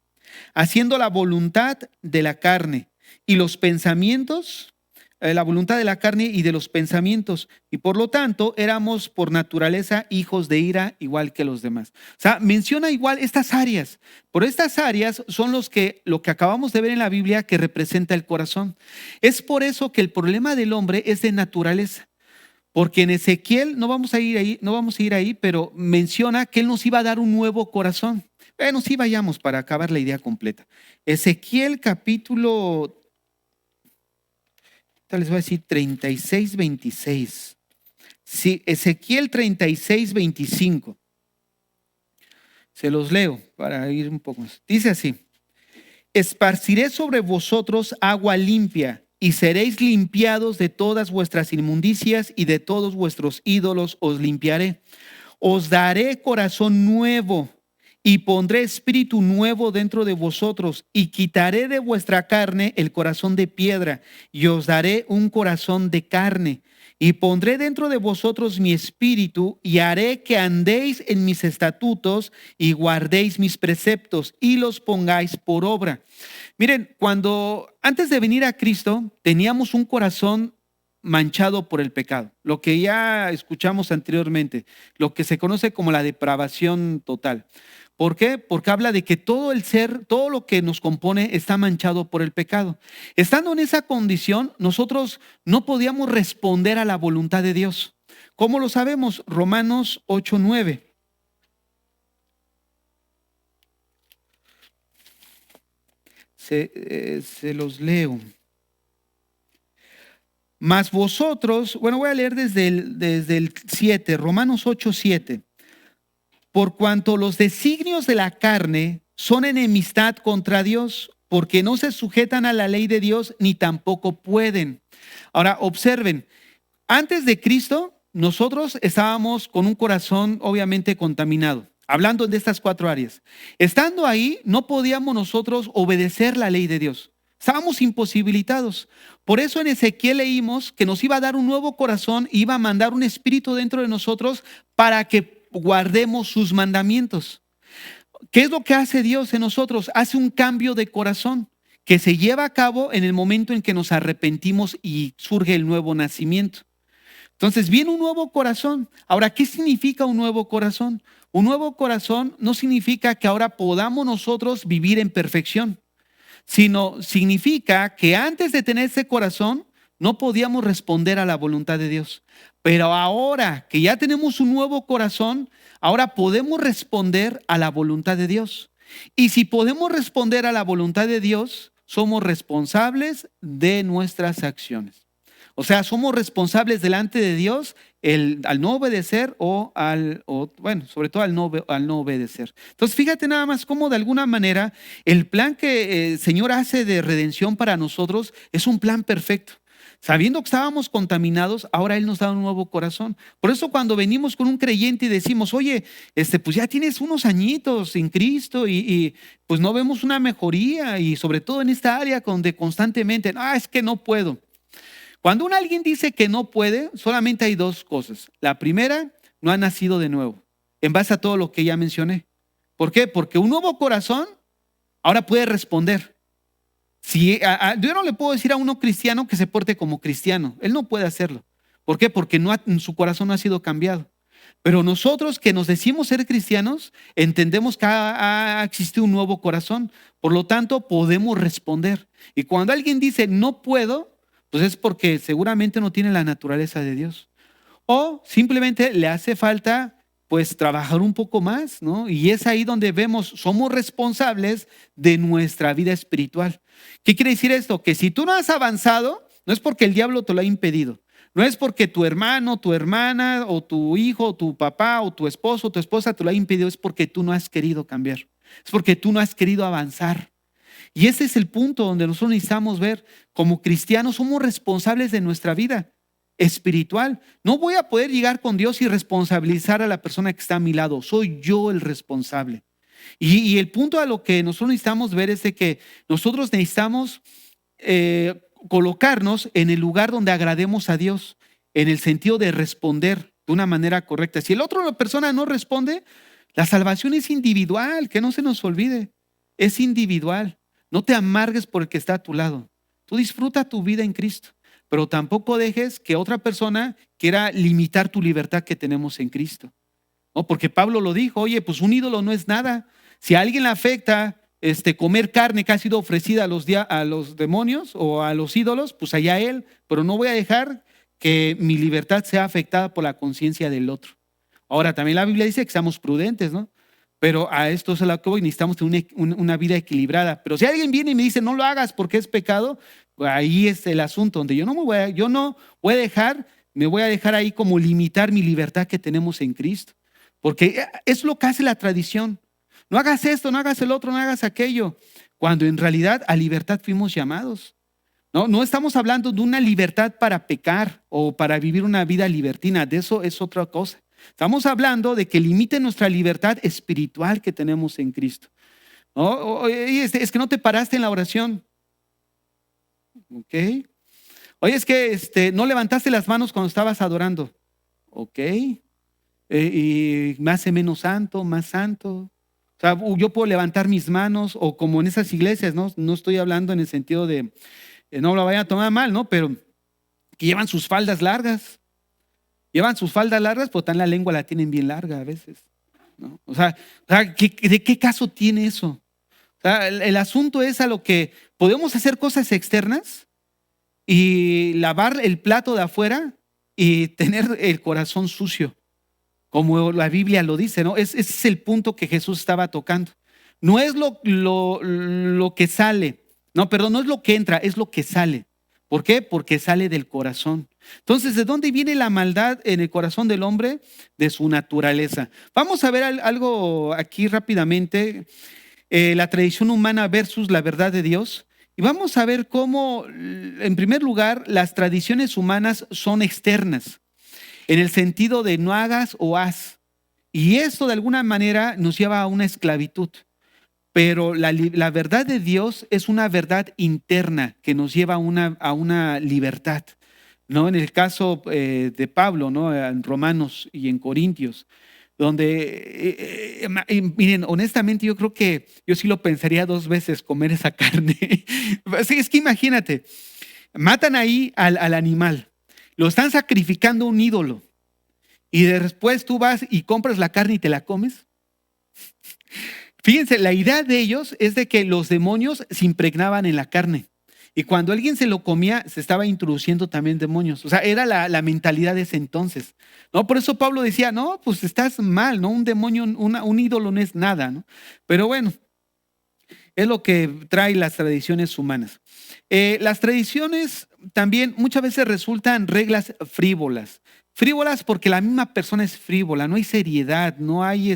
haciendo la voluntad de la carne y los pensamientos, la voluntad de la carne y de los pensamientos, y por lo tanto éramos por naturaleza hijos de ira igual que los demás. O sea, menciona igual estas áreas, pero estas áreas son lo que acabamos de ver en la Biblia que representa el corazón. Es por eso que el problema del hombre es de naturaleza, porque en Ezequiel, no vamos a ir ahí, pero menciona que Él nos iba a dar un nuevo corazón. Bueno, sí, vayamos para acabar la idea completa. Ezequiel capítulo, les voy a decir 36:26. Sí, Ezequiel 36:25. Se los leo para ir un poco más. Dice así: esparciré sobre vosotros agua limpia, y seréis limpiados de todas vuestras inmundicias, y de todos vuestros ídolos os limpiaré. Os daré corazón nuevo, y pondré espíritu nuevo dentro de vosotros, y quitaré de vuestra carne el corazón de piedra, y os daré un corazón de carne, y pondré dentro de vosotros mi espíritu, y haré que andéis en mis estatutos, y guardéis mis preceptos, y los pongáis por obra. Miren, antes de venir a Cristo, teníamos un corazón manchado por el pecado, lo que ya escuchamos anteriormente, lo que se conoce como la depravación total. ¿Por qué? Porque habla de que todo el ser, todo lo que nos compone está manchado por el pecado. Estando en esa condición, nosotros no podíamos responder a la voluntad de Dios. ¿Cómo lo sabemos? Romanos 8:9. Se los leo. Mas vosotros, bueno, voy a leer desde el 7, Romanos 8:7. Por cuanto los designios de la carne son enemistad contra Dios, porque no se sujetan a la ley de Dios, ni tampoco pueden. Ahora, observen, antes de Cristo, nosotros estábamos con un corazón obviamente contaminado, hablando de estas 4 áreas. Estando ahí, no podíamos nosotros obedecer la ley de Dios. Estábamos imposibilitados. Por eso en Ezequiel leímos que nos iba a dar un nuevo corazón, iba a mandar un espíritu dentro de nosotros para que guardemos sus mandamientos. ¿Qué es lo que hace Dios en nosotros? Hace un cambio de corazón que se lleva a cabo en el momento en que nos arrepentimos y surge el nuevo nacimiento. Entonces viene un nuevo corazón. Ahora, ¿qué significa un nuevo corazón? Un nuevo corazón no significa que ahora podamos nosotros vivir en perfección, sino significa que antes de tener ese corazón no podíamos responder a la voluntad de Dios. Pero ahora que ya tenemos un nuevo corazón, ahora podemos responder a la voluntad de Dios. Y si podemos responder a la voluntad de Dios, somos responsables de nuestras acciones. O sea, somos responsables delante de Dios al no obedecer bueno, sobre todo al no obedecer. Entonces, fíjate nada más cómo de alguna manera el plan que el Señor hace de redención para nosotros es un plan perfecto. Sabiendo que estábamos contaminados, ahora Él nos da un nuevo corazón. Por eso cuando venimos con un creyente y decimos, oye, pues ya tienes unos añitos en Cristo y pues no vemos una mejoría, y sobre todo en esta área donde constantemente, es que no puedo. Cuando alguien dice que no puede, solamente hay 2 cosas. La primera, no ha nacido de nuevo, en base a todo lo que ya mencioné. ¿Por qué? Porque un nuevo corazón ahora puede responder. Yo no le puedo decir a uno cristiano que se porte como cristiano. Él no puede hacerlo. ¿Por qué? Porque su corazón no ha sido cambiado. Pero nosotros que nos decimos ser cristianos, entendemos que ha existido un nuevo corazón. Por lo tanto, podemos responder. Y cuando alguien dice no puedo, pues es porque seguramente no tiene la naturaleza de Dios. O simplemente le hace falta pues trabajar un poco más, ¿no? Y es ahí donde vemos, somos responsables de nuestra vida espiritual. ¿Qué quiere decir esto? Que si tú no has avanzado, no es porque el diablo te lo ha impedido. No es porque tu hermano, tu hermana, o tu hijo, o tu papá, o tu esposo, o tu esposa te lo ha impedido. Es porque tú no has querido cambiar. Es porque tú no has querido avanzar. Y ese es el punto donde nosotros necesitamos ver, como cristianos somos responsables de nuestra vida espiritual. No voy a poder llegar con Dios y responsabilizar a la persona que está a mi lado. Soy yo el responsable. Y el punto a lo que nosotros necesitamos ver es de que nosotros necesitamos colocarnos en el lugar donde agrademos a Dios, en el sentido de responder de una manera correcta. Si la otra persona no responde, la salvación es individual, que no se nos olvide. Es individual. No te amargues por el que está a tu lado. Tú disfruta tu vida en Cristo, pero tampoco dejes que otra persona quiera limitar tu libertad que tenemos en Cristo. ¿No? Porque Pablo lo dijo, oye, pues un ídolo no es nada. Si a alguien le afecta comer carne que ha sido ofrecida a los demonios o a los ídolos, pues allá él, pero no voy a dejar que mi libertad sea afectada por la conciencia del otro. Ahora, también la Biblia dice que seamos prudentes, ¿no? Pero a esto es a lo que voy, necesitamos tener una vida equilibrada. Pero si alguien viene y me dice, no lo hagas porque es pecado, pues ahí es el asunto donde yo no me voy a dejar ahí como limitar mi libertad que tenemos en Cristo. Porque es lo que hace la tradición. No hagas esto, no hagas el otro, no hagas aquello. Cuando en realidad a libertad fuimos llamados. No estamos hablando de una libertad para pecar o para vivir una vida libertina. De eso es otra cosa. Estamos hablando de que limite nuestra libertad espiritual que tenemos en Cristo. ¿No? Es que no te paraste en la oración. ¿Ok? Oye, es que no levantaste las manos cuando estabas adorando. ¿Ok? Y me hace menos santo, más santo. O sea, yo puedo levantar mis manos, o como en esas iglesias, no estoy hablando en el sentido de, no lo vayan a tomar mal, ¿no? Pero que llevan sus faldas largas. Llevan sus faldas largas, pero también la lengua la tienen bien larga a veces, ¿no? O sea, ¿de qué caso tiene eso? O sea, el asunto es a lo que podemos hacer cosas externas y lavar el plato de afuera y tener el corazón sucio, como la Biblia lo dice, ¿no? Ese es el punto que Jesús estaba tocando. No es lo que sale, no, perdón, no es lo que entra, es lo que sale. ¿Por qué? Porque sale del corazón. Entonces, ¿de dónde viene la maldad en el corazón del hombre? De su naturaleza. Vamos a ver algo aquí rápidamente, la tradición humana versus la verdad de Dios. Y vamos a ver cómo, en primer lugar, las tradiciones humanas son externas, en el sentido de no hagas o haz. Y esto de alguna manera nos lleva a una esclavitud. Pero la verdad de Dios es una verdad interna que nos lleva a una libertad, ¿no? En el caso de Pablo, ¿no? En Romanos y en Corintios, donde, miren, honestamente yo creo que yo sí lo pensaría dos veces comer esa carne. Sí, es que imagínate, matan ahí al animal, lo están sacrificando a un ídolo y después tú vas y compras la carne y te la comes. Fíjense, la idea de ellos es de que los demonios se impregnaban en la carne. Y cuando alguien se lo comía, se estaba introduciendo también demonios. O sea, era la mentalidad de ese entonces, ¿no? Por eso Pablo decía, no, pues estás mal, ¿no? Un demonio, un ídolo no es nada, ¿no? Pero bueno, es lo que trae las tradiciones humanas. Las tradiciones también muchas veces resultan reglas frívolas. Frívolas porque la misma persona es frívola, no hay seriedad, no hay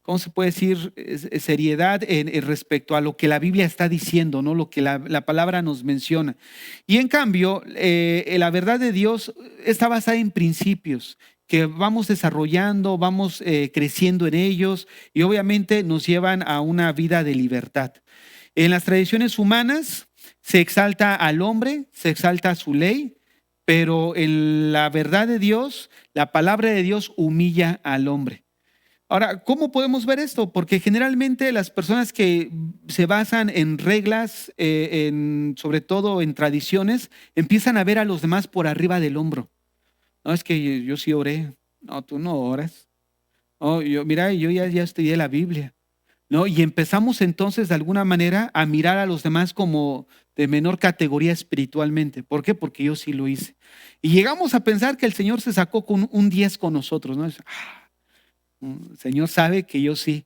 ¿cómo se puede decir? Seriedad en respecto a lo que la Biblia está diciendo, ¿no? Lo que la palabra nos menciona. Y en cambio, la verdad de Dios está basada en principios que vamos desarrollando, vamos creciendo en ellos y obviamente nos llevan a una vida de libertad. En las tradiciones humanas se exalta al hombre, se exalta a su ley, pero en la verdad de Dios, la palabra de Dios humilla al hombre. Ahora, ¿cómo podemos ver esto? Porque generalmente las personas que se basan en reglas, sobre todo en tradiciones, empiezan a ver a los demás por arriba del hombro. No, es que yo sí oré. No, tú no oras. No, mira, yo ya estudié la Biblia. ¿No? Y empezamos entonces de alguna manera a mirar a los demás como de menor categoría espiritualmente. ¿Por qué? Porque yo sí lo hice. Y llegamos a pensar que el Señor se sacó con un 10 con nosotros, ¿no? El Señor sabe que yo sí.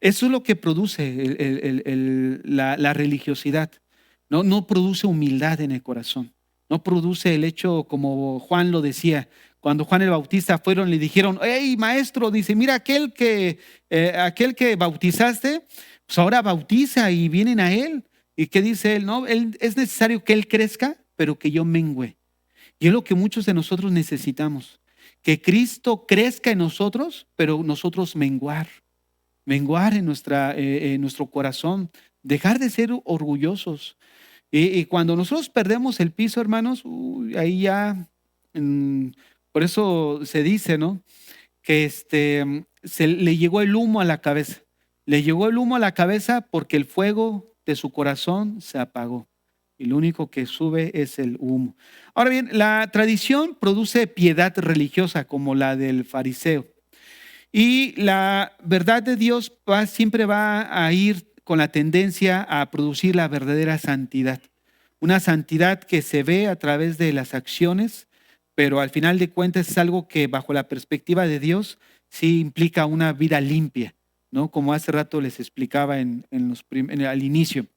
Eso es lo que produce la religiosidad. No, no produce humildad en el corazón. No produce el hecho, como Juan lo decía, cuando Juan el Bautista fueron, le dijeron, hey maestro, dice, mira, aquel que bautizaste, pues ahora bautiza y vienen a él. ¿Y qué dice él? No, es necesario que él crezca, pero que yo mengüe. Y es lo que muchos de nosotros necesitamos, que Cristo crezca en nosotros, pero nosotros menguar en nuestro corazón, dejar de ser orgullosos. Y cuando nosotros perdemos el piso, hermanos, ahí ya, por eso se dice, ¿no? Que se le llegó el humo a la cabeza. Le llegó el humo a la cabeza porque el fuego de su corazón se apagó. Y lo único que sube es el humo. Ahora bien, la tradición produce piedad religiosa como la del fariseo. Y la verdad de Dios siempre va a ir con la tendencia a producir la verdadera santidad. Una santidad que se ve a través de las acciones, pero al final de cuentas es algo que bajo la perspectiva de Dios sí implica una vida limpia, ¿no? Como hace rato les explicaba al inicio.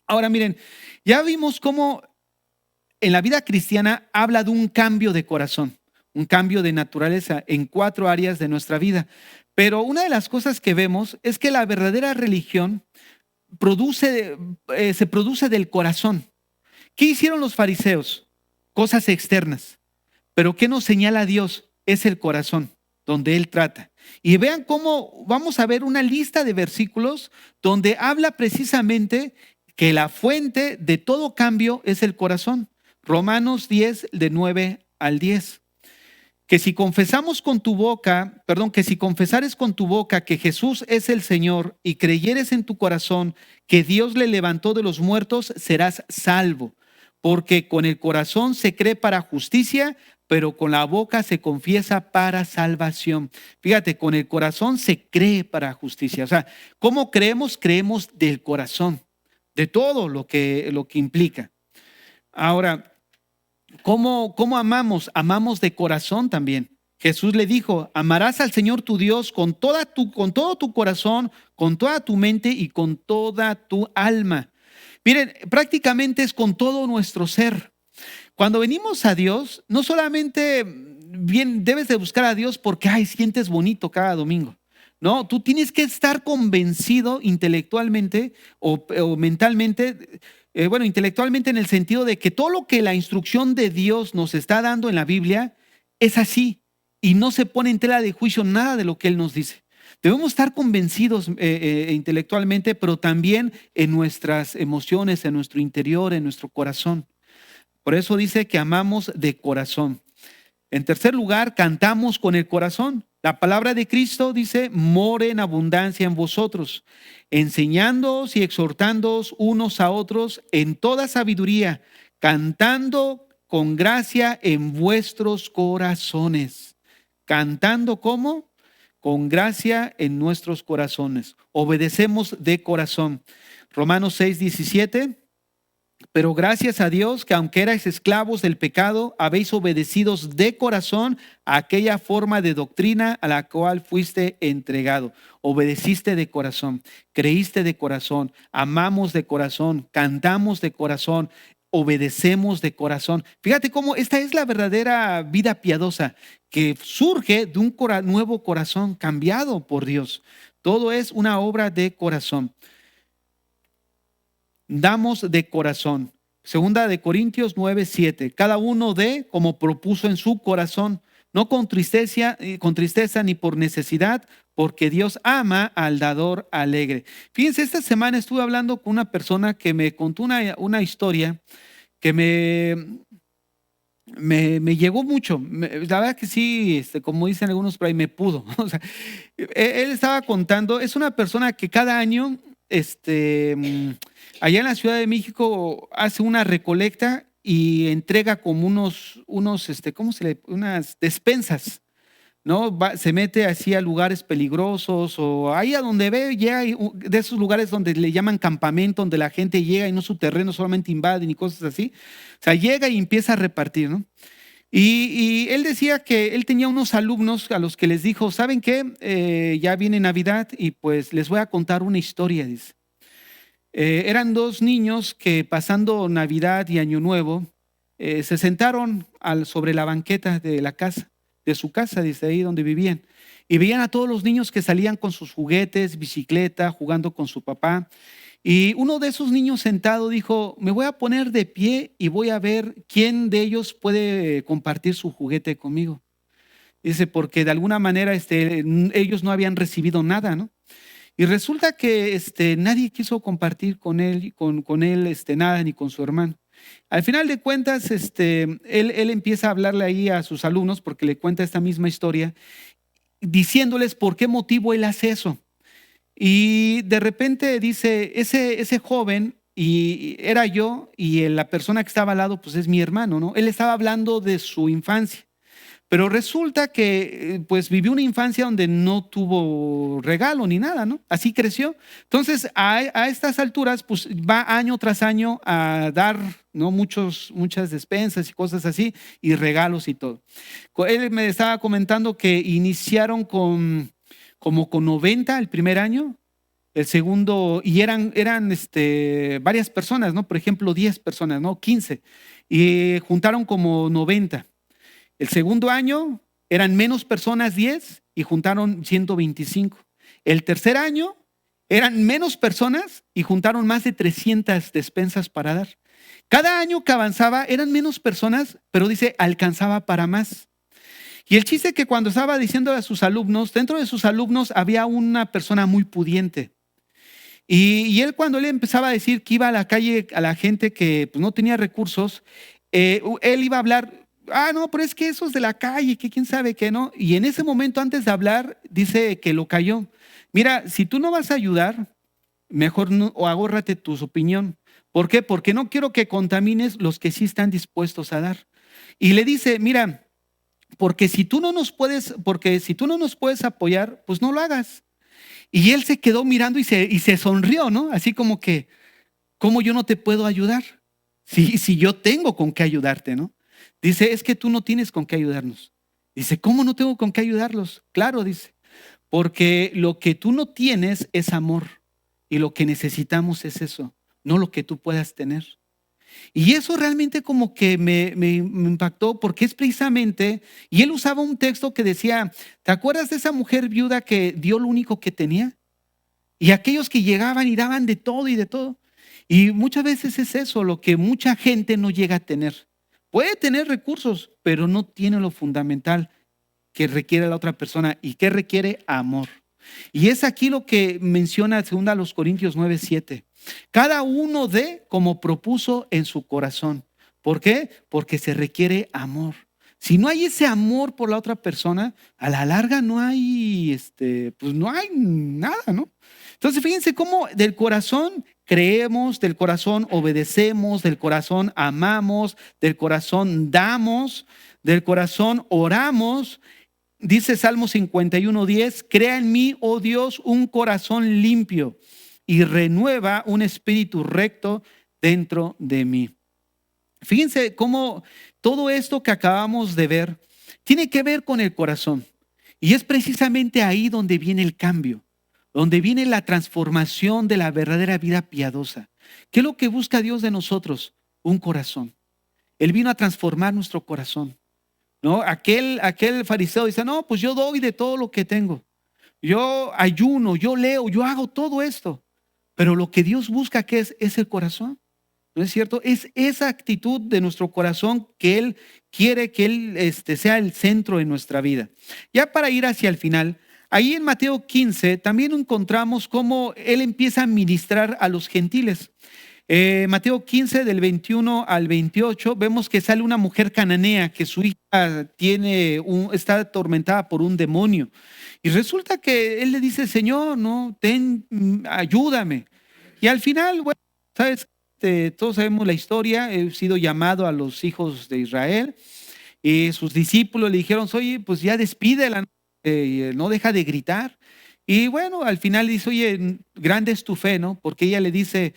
Ahora miren, ya vimos cómo en la vida cristiana habla de un cambio de corazón, un cambio de naturaleza en 4 áreas de nuestra vida. Pero una de las cosas que vemos es que la verdadera religión se produce del corazón. ¿Qué hicieron los fariseos? Cosas externas. Pero ¿qué nos señala Dios? Es el corazón, donde Él trata. Y vean cómo vamos a ver una lista de versículos donde habla precisamente que la fuente de todo cambio es el corazón. Romanos 10, de 9 al 10. Que si confesares con tu boca que Jesús es el Señor y creyeres en tu corazón que Dios le levantó de los muertos, serás salvo. Porque con el corazón se cree para justicia, pero con la boca se confiesa para salvación. Fíjate, con el corazón se cree para justicia. O sea, ¿cómo creemos? Creemos del corazón, de todo lo que implica. Ahora, ¿Cómo amamos? Amamos de corazón también. Jesús le dijo, amarás al Señor tu Dios con todo tu corazón, con toda tu mente y con toda tu alma. Miren, prácticamente es con todo nuestro ser. Cuando venimos a Dios, no solamente bien debes de buscar a Dios porque sientes bonito cada domingo. No, tú tienes que estar convencido intelectualmente o mentalmente, bueno, intelectualmente en el sentido de que todo lo que la instrucción de Dios nos está dando en la Biblia es así y no se pone en tela de juicio nada de lo que Él nos dice. Debemos estar convencidos intelectualmente, pero también en nuestras emociones, en nuestro interior, en nuestro corazón. Por eso dice que amamos de corazón. En tercer lugar, cantamos con el corazón. La palabra de Cristo dice, more en abundancia en vosotros, enseñándoos y exhortándoos unos a otros en toda sabiduría, cantando con gracia en vuestros corazones. ¿Cantando cómo? Con gracia en nuestros corazones. Obedecemos de corazón. Romanos 6:17. Pero gracias a Dios que aunque erais esclavos del pecado, habéis obedecidos de corazón a aquella forma de doctrina a la cual fuiste entregado. Obedeciste de corazón, creíste de corazón, amamos de corazón, cantamos de corazón, obedecemos de corazón. Fíjate cómo esta es la verdadera vida piadosa que surge de un nuevo corazón cambiado por Dios. Todo es una obra de corazón. Damos de corazón. Segunda de Corintios 9:7. Cada uno dé como propuso en su corazón, no con tristeza ni por necesidad, porque Dios ama al dador alegre. Fíjense, esta semana estuve hablando con una persona que me contó una historia que me llegó mucho. La verdad que sí, como dicen algunos por ahí, me pudo. O sea, él estaba contando, es una persona que cada año, allá en la Ciudad de México hace una recolecta y entrega como unas despensas, ¿no? Se mete así a lugares peligrosos o ahí a donde ve, llega de esos lugares donde le llaman campamento, donde la gente llega y no su terreno, solamente invaden y cosas así. O sea, llega y empieza a repartir, ¿no? Y él decía que él tenía unos alumnos a los que les dijo, ¿saben qué? Ya viene Navidad y pues les voy a contar una historia, dice. Eran dos niños que pasando Navidad y Año Nuevo se sentaron sobre la banqueta de la casa, de su casa, dice ahí donde vivían, y veían a todos los niños que salían con sus juguetes, bicicleta, jugando con su papá. Y uno de esos niños sentado dijo, me voy a poner de pie y voy a ver quién de ellos puede compartir su juguete conmigo. Dice, porque de alguna manera ellos no habían recibido nada, ¿no? Y resulta que nadie quiso compartir con él, nada, ni con su hermano. Al final de cuentas, él empieza a hablarle ahí a sus alumnos porque le cuenta esta misma historia, diciéndoles por qué motivo él hace eso. Y de repente dice, ese joven, y era yo, y la persona que estaba al lado, pues es mi hermano, ¿no? Él estaba hablando de su infancia. Pero resulta que pues vivió una infancia donde no tuvo regalo ni nada, ¿no? Así creció. Entonces, a estas alturas, pues va año tras año a dar, ¿no? Muchas despensas y cosas así, y regalos y todo. Él me estaba comentando que iniciaron como con 90 el primer año, el segundo, y eran varias personas, ¿no? Por ejemplo, 10 personas, ¿no? 15, y juntaron como 90. El segundo año eran menos personas, 10, y juntaron 125. El tercer año eran menos personas y juntaron más de 300 despensas para dar. Cada año que avanzaba eran menos personas, pero dice, alcanzaba para más. Y el chiste es que cuando estaba diciendo a sus alumnos, dentro de sus alumnos había una persona muy pudiente. Y él cuando le empezaba a decir que iba a la calle a la gente que pues, no tenía recursos, él iba a hablar, no, pero es que esos de la calle, que quién sabe qué, ¿no? Y en ese momento, antes de hablar, dice que lo cayó. Mira, si tú no vas a ayudar, mejor no, o agórrate tu opinión. ¿Por qué? Porque no quiero que contamines los que sí están dispuestos a dar. Y le dice, mira, porque si tú no nos puedes apoyar, pues no lo hagas. Y él se quedó mirando y se sonrió, ¿no? Así como que, ¿cómo yo no te puedo ayudar? Si yo tengo con qué ayudarte, ¿no? Dice, es que tú no tienes con qué ayudarnos. Dice, ¿cómo no tengo con qué ayudarlos? Claro, dice, porque lo que tú no tienes es amor y lo que necesitamos es eso, no lo que tú puedas tener. Y eso realmente como que me impactó porque es precisamente, y él usaba un texto que decía, ¿te acuerdas de esa mujer viuda que dio lo único que tenía? Y aquellos que llegaban y daban de todo y de todo. Y muchas veces es eso, lo que mucha gente no llega a tener. Puede tener recursos, pero no tiene lo fundamental que requiere la otra persona y que requiere amor. Y es aquí lo que menciona 2 Corintios 9:7. Cada uno dé como propuso en su corazón. ¿Por qué? Porque se requiere amor. Si no hay ese amor por la otra persona, a la larga no hay, pues no hay nada, ¿no? Entonces fíjense cómo del corazón creemos, del corazón obedecemos, del corazón amamos, del corazón damos, del corazón oramos. Dice Salmo 51:10, crea en mí, oh Dios, un corazón limpio y renueva un espíritu recto dentro de mí. Fíjense cómo todo esto que acabamos de ver tiene que ver con el corazón. Y es precisamente ahí donde viene el cambio, donde viene la transformación de la verdadera vida piadosa. ¿Qué es lo que busca Dios de nosotros? Un corazón. Él vino a transformar nuestro corazón. ¿No? Aquel fariseo dice, no, pues yo doy de todo lo que tengo. Yo ayuno, yo leo, yo hago todo esto. Pero lo que Dios busca que es el corazón. ¿No es cierto? Es esa actitud de nuestro corazón que Él quiere que Él sea el centro de nuestra vida. Ya para ir hacia el final, ahí en Mateo 15 también encontramos cómo Él empieza a ministrar a los gentiles. Mateo 15 del 21 al 28 vemos que sale una mujer cananea que su hija está atormentada por un demonio. Y resulta que él le dice, Señor, no, ayúdame. Y al final, bueno, sabes, todos sabemos la historia, he sido llamado a los hijos de Israel y sus discípulos le dijeron, oye, pues ya despídela, no deja de gritar. Y bueno, al final dice, oye, grande es tu fe, ¿no? Porque ella le dice,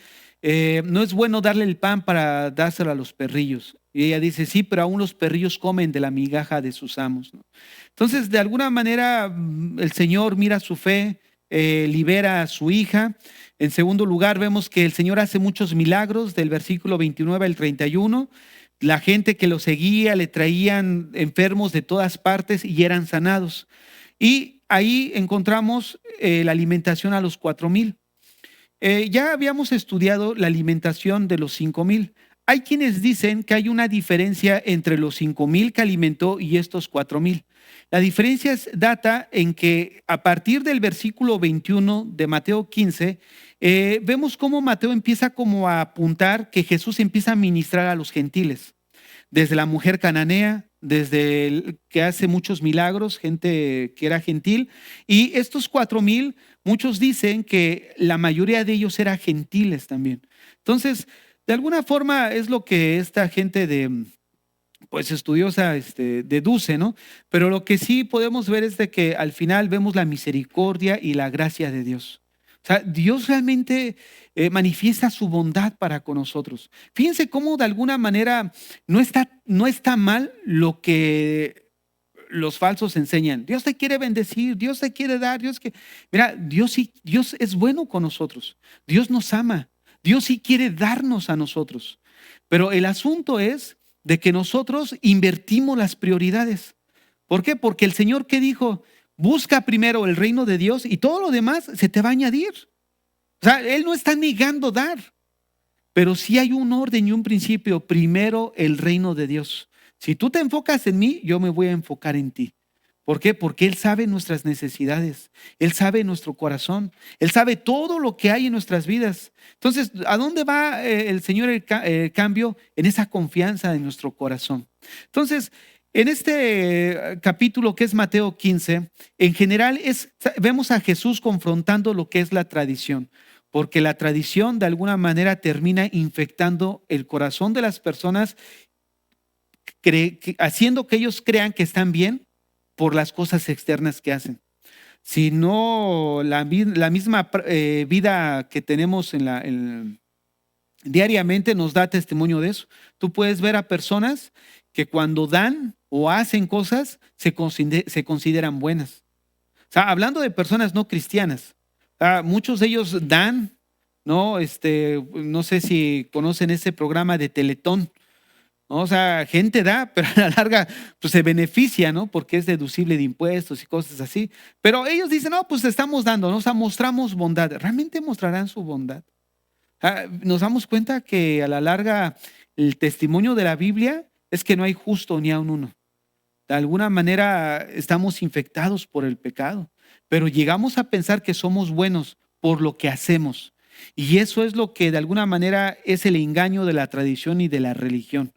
no es bueno darle el pan para dárselo a los perrillos. Y ella dice, sí, pero aún los perrillos comen de la migaja de sus amos, ¿no? Entonces, de alguna manera, el Señor mira su fe, libera a su hija. En segundo lugar, vemos que el Señor hace muchos milagros del versículo 29 al 31. La gente que lo seguía le traían enfermos de todas partes y eran sanados. Y ahí encontramos la alimentación a los 4,000. Ya habíamos estudiado la alimentación de los 5,000. Hay quienes dicen que hay una diferencia entre los 5,000 que alimentó y estos 4,000. La diferencia data en que a partir del versículo 21 de Mateo 15, vemos cómo Mateo empieza como a apuntar que Jesús empieza a ministrar a los gentiles. Desde la mujer cananea, desde el que hace muchos milagros, gente que era gentil. Y estos 4,000, muchos dicen que la mayoría de ellos eran gentiles también. Entonces, de alguna forma es lo que esta gente pues estudiosa deduce, ¿no? Pero lo que sí podemos ver es de que al final vemos la misericordia y la gracia de Dios. O sea, Dios realmente manifiesta su bondad para con nosotros. Fíjense cómo de alguna manera no está mal lo que los falsos enseñan. Dios te quiere bendecir, Dios te quiere dar, Mira, Dios es bueno con nosotros. Dios nos ama. Dios sí quiere darnos a nosotros. Pero el asunto es de que nosotros invertimos las prioridades. ¿Por qué? Porque el Señor, ¿qué dijo? Busca primero el reino de Dios y todo lo demás se te va a añadir. O sea, Él no está negando dar, pero sí hay un orden y un principio. Primero el reino de Dios. Si tú te enfocas en mí, yo me voy a enfocar en ti. ¿Por qué? Porque Él sabe nuestras necesidades, Él sabe nuestro corazón, Él sabe todo lo que hay en nuestras vidas. Entonces, ¿a dónde va el Señor el cambio? En esa confianza en nuestro corazón. Entonces, en este capítulo que es Mateo 15, en general vemos a Jesús confrontando lo que es la tradición, porque la tradición de alguna manera termina infectando el corazón de las personas, haciendo que ellos crean que están bien por las cosas externas que hacen, sino la misma vida que tenemos diariamente nos da testimonio de eso. Tú puedes ver a personas que cuando dan o hacen cosas se consideran buenas. O sea, hablando de personas no cristianas, muchos de ellos dan, ¿no? No sé si conocen ese programa de Teletón, ¿no? O sea, gente da, pero a la larga pues se beneficia, ¿no? Porque es deducible de impuestos y cosas así. Pero ellos dicen, no, pues estamos dando, ¿no? O sea, mostramos bondad. ¿Realmente mostrarán su bondad? Nos damos cuenta que a la larga el testimonio de la Biblia es que no hay justo ni aun uno. De alguna manera estamos infectados por el pecado, pero llegamos a pensar que somos buenos por lo que hacemos. Y eso es lo que de alguna manera es el engaño de la tradición y de la religión.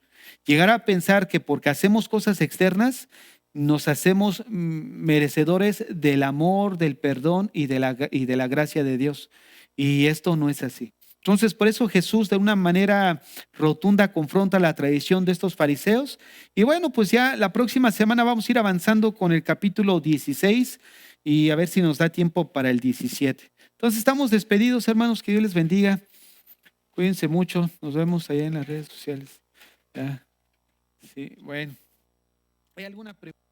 Llegar a pensar que porque hacemos cosas externas, nos hacemos merecedores del amor, del perdón y de la gracia de Dios. Y esto no es así. Entonces, por eso Jesús de una manera rotunda confronta la tradición de estos fariseos. Y bueno, pues ya la próxima semana vamos a ir avanzando con el capítulo 16 y a ver si nos da tiempo para el 17. Entonces, estamos despedidos, hermanos, que Dios les bendiga. Cuídense mucho, nos vemos allá en las redes sociales. Ya. Sí, bueno. ¿Hay alguna pregunta?